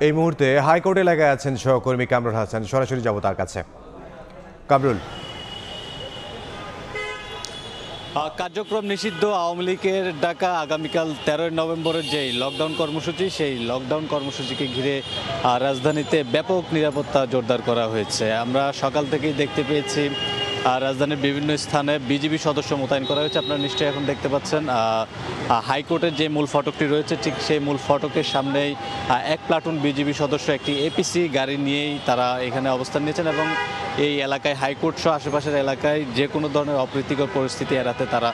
এই মুহূর্তে হাইকোর্ট এলাকায় আছেন সহকর্মী কামরুল হাসান, সরাসরি যাব তার কাছে। কামরুল, কার্যক্রম নিষিদ্ধ আওয়ামী লীগের ডাকা আগামীকাল 13 নভেম্বরের যে লকডাউন কর্মসূচি, সেই লকডাউন কর্মসূচিকে ঘিরে রাজধানীতে ব্যাপক নিরাপত্তা জোরদার করা হয়েছে। আমরা সকাল থেকেই দেখতে পেয়েছি রাজধানীর বিভিন্ন স্থানে বিজিবি সদস্য মোতায়েন করা হয়েছে। আপনারা নিশ্চয়ই এখন দেখতে পাচ্ছেন হাইকোর্টের যে মূল ফটকটি রয়েছে, ঠিক সেই মূল ফটকের সামনেই এক প্লাটুন বিজিবি সদস্য একটি এপিসি গাড়ি নিয়েই তারা এখানে অবস্থান নিয়েছেন এবং এই এলাকায় হাইকোর্ট সহ আশেপাশের এলাকায় যে কোনো ধরনের অপ্রীতিকর পরিস্থিতি এড়াতে তারা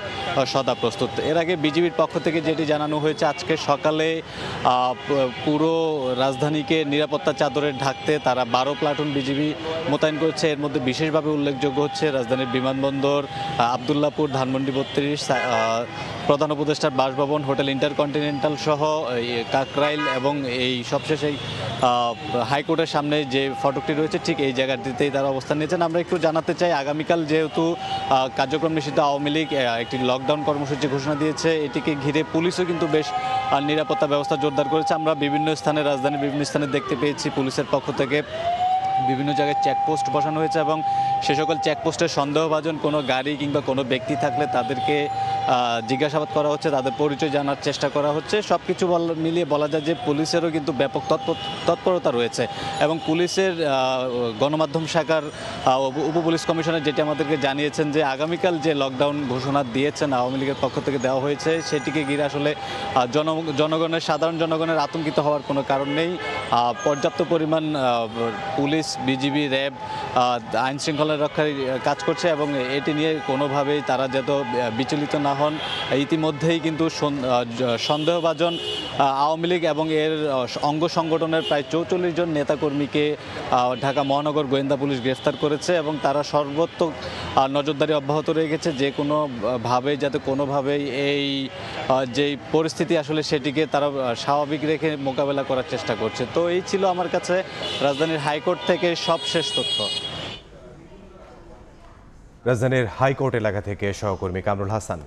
সদা প্রস্তুত। এর আগে বিজিবির পক্ষ থেকে যেটি জানানো হয়েছে, আজকে সকালে পুরো রাজধানীকে নিরাপত্তা চাদরে ঢাকতে তারা 12 প্লাটুন বিজিবি মোতায়েন করেছে। এর মধ্যে বিশেষভাবে উল্লেখযোগ্য হচ্ছে রাজধানীর বিমানবন্দর, আবদুল্লাপুর, ধানমন্ডি 32, প্রধান উপদেষ্টার বাসভবন, হোটেল ইন্টারকন্টিনেন্টাল সহ কাকরাইল এবং এই সবশেষে হাইকোর্টের সামনে যে ফটকটি রয়েছে ঠিক এই জায়গাটিতেই তারা অবস্থান নিয়েছেন। আমরা একটু জানাতে চাই, আগামীকাল যেহেতু কার্যক্রম নিষিদ্ধ আওয়ামী লীগ একটি লকডাউন কর্মসূচি ঘোষণা দিয়েছে, এটিকে ঘিরে পুলিশও কিন্তু বেশ নিরাপত্তা ব্যবস্থা জোরদার করেছে। আমরা বিভিন্ন স্থানে, রাজধানীর বিভিন্ন স্থানে দেখতে পেয়েছি পুলিশের পক্ষ থেকে বিভিন্ন জায়গায় চেকপোস্ট বসানো হয়েছে এবং সে সকল চেকপোস্টের সন্দেহভাজন কোনো গাড়ি কিংবা কোনো ব্যক্তি থাকলে তাদেরকে জিজ্ঞাসাবাদ করা হচ্ছে, তাদের পরিচয় জানার চেষ্টা করা হচ্ছে। সব কিছু মিলিয়ে বলা যায় যে পুলিশেরও কিন্তু ব্যাপক তৎপরতা রয়েছে এবং পুলিশের গণমাধ্যম শাখার উপপুলিশ কমিশনার যেটি আমাদেরকে জানিয়েছেন যে আগামীকাল যে লকডাউন ঘোষণা দিয়েছেন আওয়ামী লীগের পক্ষ থেকে দেওয়া হয়েছে, সেটিকে ঘিরে আসলে সাধারণ জনগণের আতঙ্কিত হওয়ার কোনো কারণ নেই। পর্যাপ্ত পরিমাণ পুলিশ, বিজিবি, র্যাব আইন শৃঙ্খলা রক্ষার কাজ করছে এবং এটি নিয়ে কোনোভাবেই তারা যাতে বিচলিত না হন। ইতিমধ্যেই কিন্তু সন্দেহভাজন আওয়ামী লীগ এবং এর অঙ্গ সংগঠনের প্রায় 44 জন নেতাকর্মীকে ঢাকা মহানগর গোয়েন্দা পুলিশ গ্রেফতার করেছে এবং তারা সর্বোত্তক নজরদারি অব্যাহত রেখেছে যে কোনোভাবে যাতে কোনোভাবেই এই যেই পরিস্থিতি আসলে সেটিকে তারা স্বাভাবিক রেখে মোকাবেলা করার চেষ্টা করছে। তো এই ছিল আমার কাছে রাজধানীর হাইকোর্ট থেকে সবশেষ তথ্য। রাজধানীর হাইকোর্ট এলাকা থেকে সহকর্মী কামরুল হাসান।